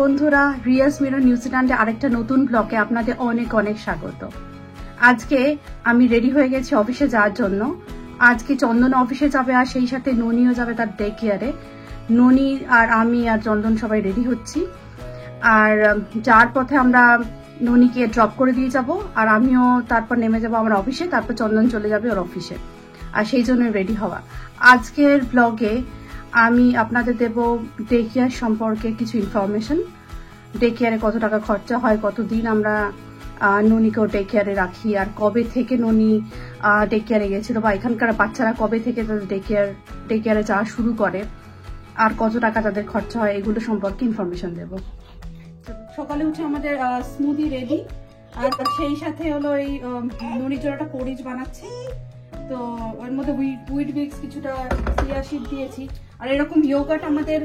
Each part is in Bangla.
বন্ধুরা, রিয়াস মিরর নিউজিল্যান্ডে আরেকটা নতুন ব্লগে আপনাদের অনেক অনেক স্বাগত। আজকে আমি রেডি হয়ে গেছি অফিসে যাওয়ার জন্য। আজকে চন্দন অফিসে যাবে আর সেই সাথে ননিও যাবে তার ডে কেয়ারে। ননি আর আমি আর চন্দন সবাই রেডি হচ্ছি। আর যাওয়ার পথে আমরা ননিকে ড্রপ করে দিয়ে যাব আর আমিও তারপর নেমে যাব আমার অফিসে, তারপর চন্দন চলে যাবে ওর অফিসে। আর সেই জন্য রেডি হওয়া। আজকের ব্লগে আমি আপনাদের দেব ডে কেয়ার সম্পর্কে কিছু ইনফরমেশন। ডে কেয়ারে কত টাকা খরচা হয়, কতদিন আমরা ননিকেও ডে কেয়ারে রাখি, আর কবে থেকে ননি ডে কেয়ারে গেছিল, বা এখানকার বাচ্চারা কবে থেকে তাদের ডে কেয়ারে যাওয়া শুরু করে, আর কত টাকা তাদের খরচা হয়, এগুলো সম্পর্কে ইনফরমেশন দেব। সকালে উঠে আমাদের স্মুদি রেডি, আর সেই সাথে হলো এই ননির জন্য একটা পরিজ বানাচ্ছি। তো ওর মধ্যে উইট বিক্স কিছুটা চিয়া সিড দিয়েছি, আর এরকম ইয়োগার্ট আমাদের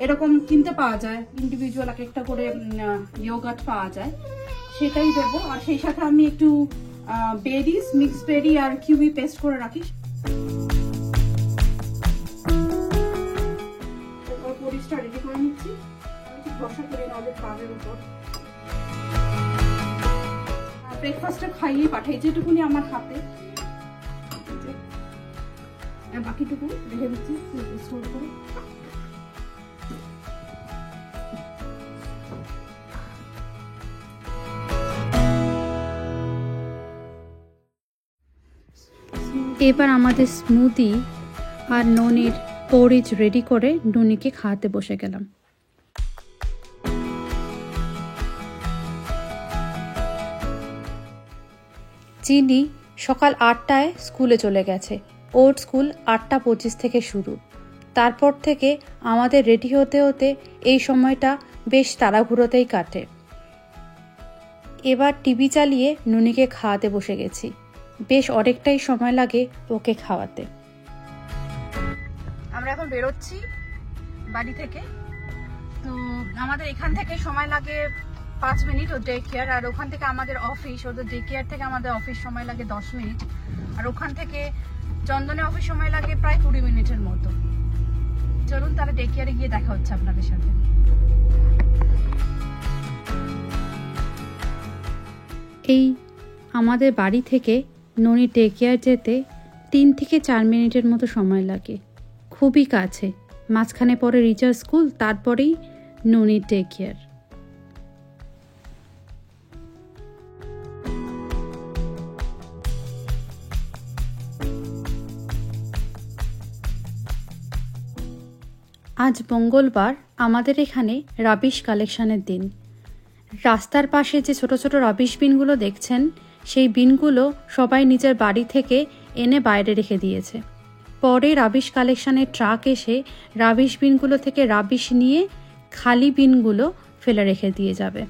এরকম কিনতে পাওয়া যায়, ইন্ডিভিজুয়াল এক একটা করে ইয়োগার্ট পাওয়া যায়, সেটাই দেবো। আর সেই সাথে আমি একটু বেরিজ, মিক্সড বেরি আর কিউই পেস্ট করে রাখি। পরিষ্কার রেডি করে নিচ্ছি, আমি বসা করে নেবো পাবের উপর। ব্রেকফাস্টটা খাইয়ে পাঠাই, যেটুকুনি আমার হাতে, বাকিটুকু রেখে দিচ্ছি স্টোর করে। এবার আমাদের স্মুদি আর ননির পরিজ রেডি করে ননিকে খাওয়াতে বসে গেলাম। চিনি সকাল 8টায় স্কুলে চলে গেছে, ওর স্কুল 8:25 থেকে শুরু। তারপর থেকে আমাদের রেডি হতে হতে এই সময়টা বেশ তাড়াহুড়োতেই কাটে। এবার টিভি চালিয়ে ননিকে খাওয়াতে বসে গেছি। বেশ অনেকটাই সময় লাগে ওকে খাওয়াতে। আমরা এখন বেরোচ্ছি বাড়ি থেকে। তো আমাদের এখান থেকে সময় লাগে 5 মিনিট ও ডে কেয়ার, আর ওখান থেকে আমাদের অফিস, ওদের ডে কেয়ার থেকে আমাদের অফিস সময় লাগে 10 মিনিট, আর ওখান থেকে চন্দনের অফিস সময় লাগে প্রায় 20 মিনিটের মতো। চলুন তাহলে ডে কেয়ারে গিয়ে দেখা হচ্ছে আপনাদের সাথে। এই আমাদের বাড়ি থেকে ননি ডে কেয়ার যেতে 3 থেকে 4 মিনিটের মতো সময় লাগে, খুবই কাছে। মাঝখানে পরে রিচার স্কুল, তারপরেই ননির ডে কেয়ার। আজ মঙ্গলবার, আমাদের এখানে রাবিশ কালেকশনের দিন। রাস্তার পাশে যে ছোট ছোট রাবিশ বিনগুলো দেখছেন, সেই বিনগুলো সবাই নিজের বাড়ি থেকে এনে বাইরে রেখে দিয়েছে। পরে রাবিশ কালেকশনের ট্রাক এসে রাবিশ বিনগুলো থেকে রাবিশ নিয়ে খালি বিনগুলো ফেলে রেখে দিয়ে যাবে।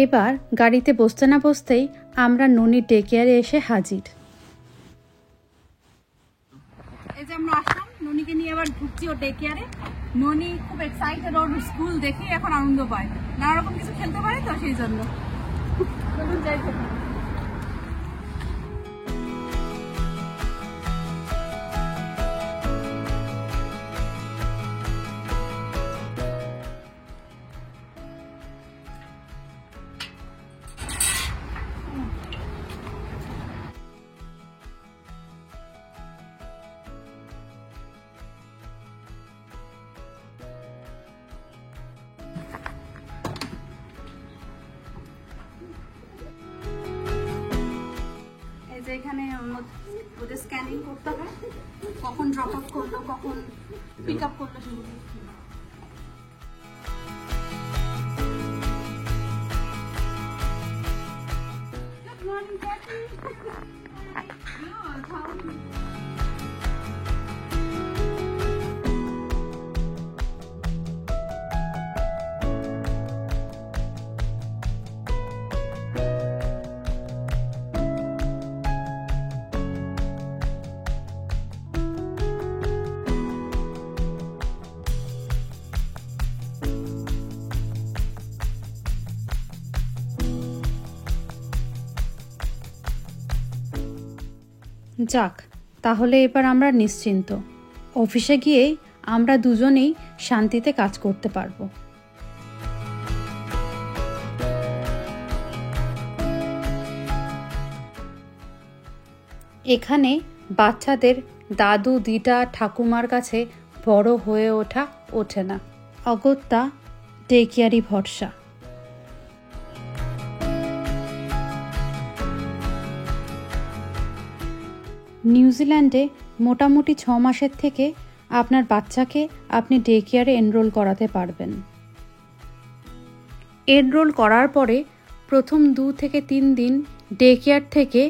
এবার গাড়িতে বসতে না বসতেই আমরা ননির ডে কেয়ারে এসে হাজির। এই যে আমরা আসলাম, ননিকে নিয়ে আবার ঢুকছি ওর ডে কেয়ারে। ননি খুব এক্সাইটেড, ওর স্কুল দেখে এখন আনন্দ পায়, নানা রকম কিছু খেলতে পারে, তো সেই জন্য চলুন যাই। এখানে ওদের স্ক্যানিং করতে হয়, কখন ড্রপ অফ করলো, কখন পিক আপ করলো সেগুলো। morning, Kathy. যাক, তাহলে এবার আমরা নিশ্চিন্ত। অফিসে গিয়ে আমরা দুজনেই শান্তিতে কাজ করতে পারবো। এখানে বাচ্চাদের দাদু দিদা ঠাকুমার কাছে বড় হয়ে ওঠে না, অগত্যা ডে কেয়ারই ভরসা। নিউজিল্যান্ডে মোটামুটি 6 মাসের থেকে আপনার বাচ্চাকে আপনি ডে কেয়ারে এনরোল করাতে পারবেন। এনরোল করার পরে প্রথম 2 থেকে 3 দিন ডে কেয়ার থেকে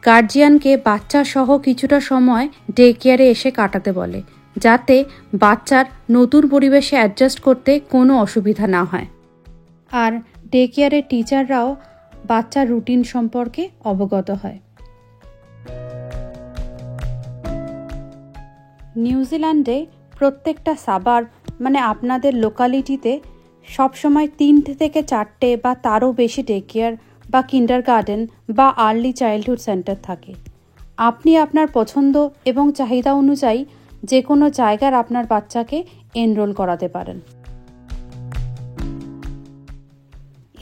গার্জিয়ানকে বাচ্চা সহ কিছুটা সময় ডে কেয়ারে এসে কাটাতে বলে, যাতে বাচ্চার নতুন পরিবেশে অ্যাডজাস্ট করতে কোনো অসুবিধা না হয়। আর ডে কেয়ারের টিচাররাও বাচ্চার রুটিন সম্পর্কে অবগত হয়। নিউজিল্যান্ডে প্রত্যেকটা সাবার্ব মানে আপনাদের লোকালিটিতে সবসময় 3 থেকে 4টে বা তারও বেশি ডে কেয়ার বা কিন্ডারগার্টেন বা আর্লি চাইল্ডহুড সেন্টার থাকে। আপনি আপনার পছন্দ এবং চাহিদা অনুযায়ী যে কোনো জায়গার আপনার বাচ্চাকে এনরোল করাতে পারেন।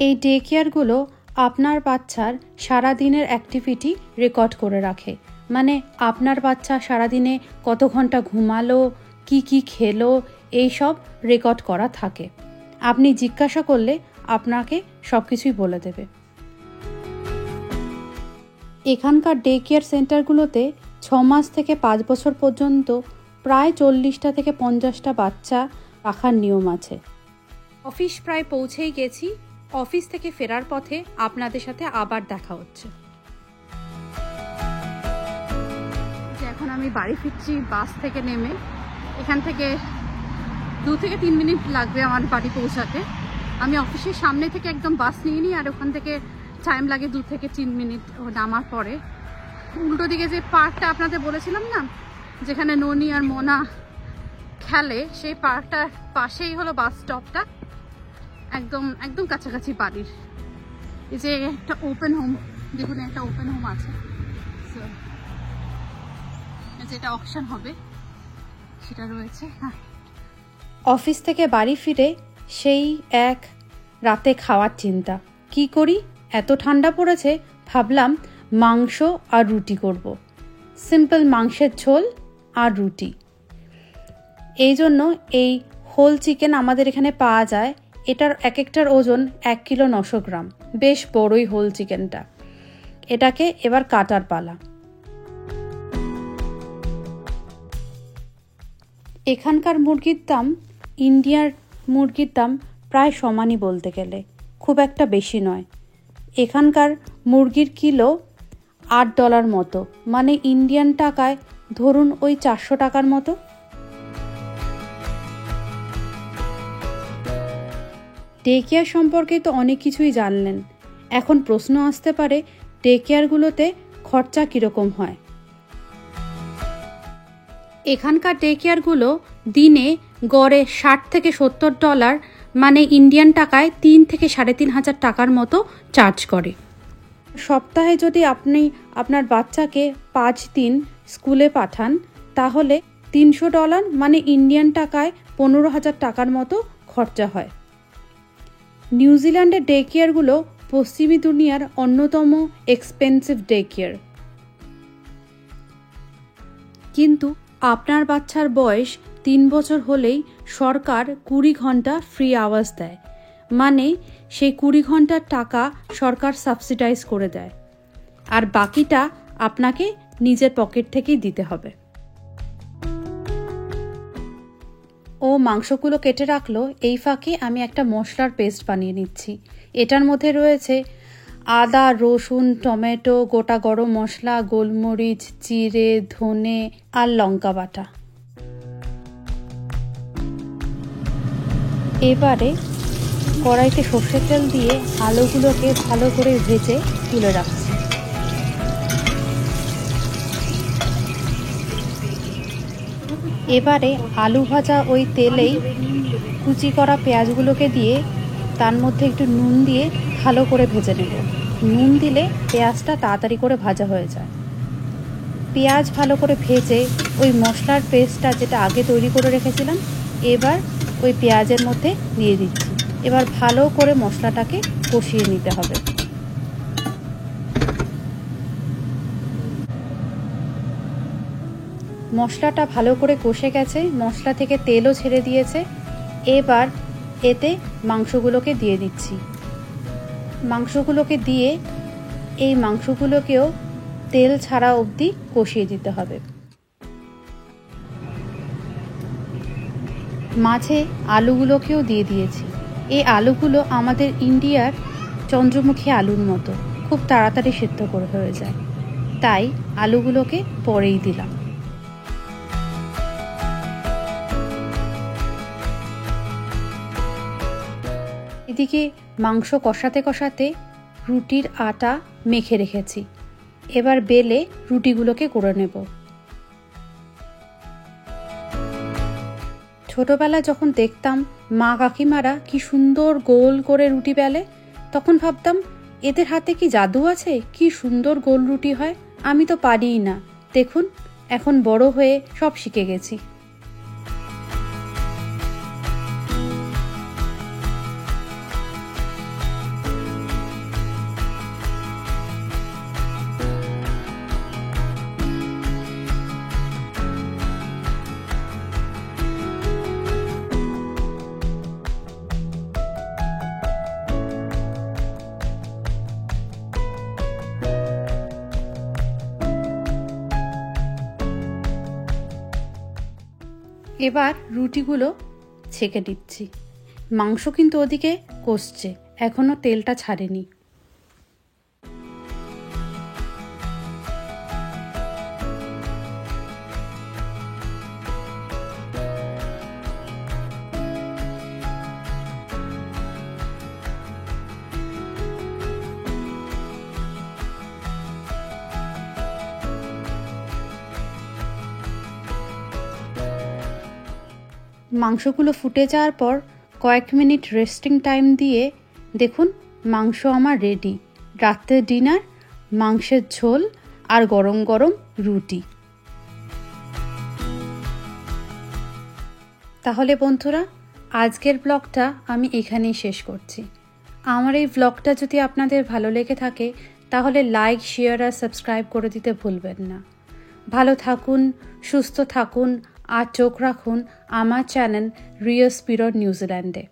এই ডে কেয়ারগুলো আপনার বাচ্চার সারাদিনের অ্যাক্টিভিটি রেকর্ড করে রাখে, মানে আপনার বাচ্চা সারাদিনে কত ঘন্টা ঘুমালো, কি খেলো, এই সব রেকর্ড করা থাকে। আপনি জিজ্ঞাসা করলে আপনাকে সব কিছুই বলে দেবে। এখানকার ডে কেয়ার সেন্টারগুলোতে 6 মাস থেকে 5 বছর পর্যন্ত প্রায় 40টা থেকে 50টা বাচ্চা রাখার নিয়ম আছে। অফিস প্রায় পৌঁছেই গেছি। অফিস থেকে ফেরার পথে আপনাদের সাথে আবার দেখা হচ্ছে। এখন আমি বাড়ি ফিরছি বাস থেকে নেমে। এখান থেকে 2 থেকে 3 মিনিট লাগবে আমার বাড়ি পৌঁছাতে। আমি অফিসের সামনে থেকে একদম বাস নিয়ে নিই, আর ওখান থেকে টাইম লাগে 2 থেকে 3 মিনিট নামার পরে। উল্টো দিকে যে পার্কটা আপনাদের বলেছিলাম না, যেখানে ননি আর মোনা খেলে, সেই পার্কটার পাশেই হলো বাস স্টপটা, একদম একদম কাছাকাছি বাড়ির। এই যে একটা ওপেন হোম, দেখুন একটা ওপেন হোম আছে, যেটা অকশন হবে সেটা রয়েছে। হ্যাঁ, অফিস থেকে বাড়ি ফিরে সেই এক রাতে খাওয়ার চিন্তা। কি করি, এত ঠান্ডা পড়েছে, ভাবলাম মাংস আর রুটি করব। সিম্পল মাংসের ঝোল আর রুটি। এই জন্য এই হোল চিকেন আমাদের এখানে পাওয়া যায়। এটার এক একটার ওজন 1 কিলো 900 গ্রাম, বেশ বড়ই হোল চিকেনটা। এটাকে এবার কাটার পালা। এখানকার মুরগির দাম ইন্ডিয়ার মুরগির দাম প্রায় সমানই বলতে গেলে, খুব একটা বেশি নয়। এখানকার মুরগির কিলো $8 মতো, মানে ইন্ডিয়ান টাকায় ধরুন ওই 400 টাকার মতো। ডে কেয়ার সম্পর্কে তো অনেক কিছুই জানলেন। এখন প্রশ্ন আসতে পারে, ডে কেয়ারগুলোতে খরচা কীরকম হয়। এখানকার ডে কেয়ারগুলো দিনে গড়ে $60 থেকে $70, মানে ইন্ডিয়ান টাকায় 3 থেকে 3,500 টাকার মতো চার্জ করে। সপ্তাহে যদি আপনি আপনার বাচ্চাকে 5 দিন স্কুলে পাঠান, তাহলে $300, মানে ইন্ডিয়ান টাকায় 15,000 টাকার মতো খরচা হয়। নিউজিল্যান্ডের ডে কেয়ারগুলো পশ্চিমী দুনিয়ার অন্যতম এক্সপেন্সিভ ডে কেয়ার। কিন্তু আপনার বাচ্চার বয়স 3 বছর হলেই সরকার 20 ঘন্টা ফ্রি আওয়ার্স দেয়, মানে সেই 20 ঘন্টার টাকা সরকার সাবসিডাইজ করে দেয়, আর বাকিটা আপনাকে নিজের পকেট থেকেই দিতে হবে। ও মাংসগুলো কেটে রাখলো, এই ফাঁকে আমি একটা মশলার পেস্ট বানিয়ে নিচ্ছি। এটার মধ্যে রয়েছে আদা, রসুন, টমেটো, গোটা গরম মশলা, গোলমরিচ, জিরে, ধনে আর লঙ্কা বাটা। এবারে কড়াইতে সর্ষের তেল দিয়ে আলুগুলোকে ভালো করে ভেজে তুলে রাখছি। এবারে আলু ভাজা ওই তেলেই কুচি করা পেঁয়াজগুলোকে দিয়ে তার মধ্যে একটু নুন দিয়ে ভালো করে ভেজে নেব। নুন দিলে পেঁয়াজটা তাড়াতাড়ি করে ভাজা হয়ে যায়। পেঁয়াজ ভালো করে ভেজে ওই মশলার পেস্টটা যেটা আগে তৈরি করে রেখেছিলাম এবার ওই পেঁয়াজের মধ্যে দিয়ে দিচ্ছি। এবার ভালো করে মশলাটাকে কষিয়ে নিতে হবে। মশলাটা ভালো করে কষে গেছে, মশলা থেকে তেলও ছেড়ে দিয়েছে। এবার এতে মাংসগুলোকে দিয়ে দিচ্ছি। মাংসগুলোকে দিয়ে এই মাংসগুলোকেও তেল ছাড়া অবধি কষিয়ে দিতে হবে। মাঝে আলুগুলোকেও দিয়ে দিয়েছি। এই আলুগুলো আমাদের ইন্ডিয়ার চন্দ্রমুখী আলুর মতো খুব তাড়াতাড়ি সেদ্ধ করে হয়ে যায়, তাই আলুগুলোকে পরেই দিলাম। এদিকে মাংস কষাতে কষাতে রুটির আটা মেখে রেখেছি। এবার বেলে রুটিগুলোকে করে নেব। ছোটবেলায় যখন দেখতাম মা কাকিমারা কি সুন্দর গোল করে রুটি বেলে, তখন ভাবতাম এদের হাতে কি জাদু আছে, কি সুন্দর গোল রুটি হয়। আমি তো পারিই না। দেখুন এখন বড় হয়ে সব শিখে গেছি। এবার রুটিগুলো ছেঁকে দিচ্ছি। মাংস কিন্তু ওদিকে কষছে, এখনো তেলটা ছাড়েনি। মাংসগুলো ফুটে যাওয়ার পর কয়েক মিনিট রেস্টিং টাইম দিয়ে দেখুন মাংস আমার রেডি। রাতের ডিনার, মাংসের ঝোল আর গরম গরম রুটি। তাহলে বন্ধুরা আজকের ব্লগটা আমি এখানেই শেষ করছি। আমার এই ব্লগটা যদি আপনাদের ভালো লেগে থাকে তাহলে লাইক, শেয়ার আর সাবস্ক্রাইব করে দিতে ভুলবেন না। ভালো থাকুন, সুস্থ থাকুন আর চোখ রাখুন আমার চ্যানেল রিও স্পিরিট নিউজিল্যান্ডে।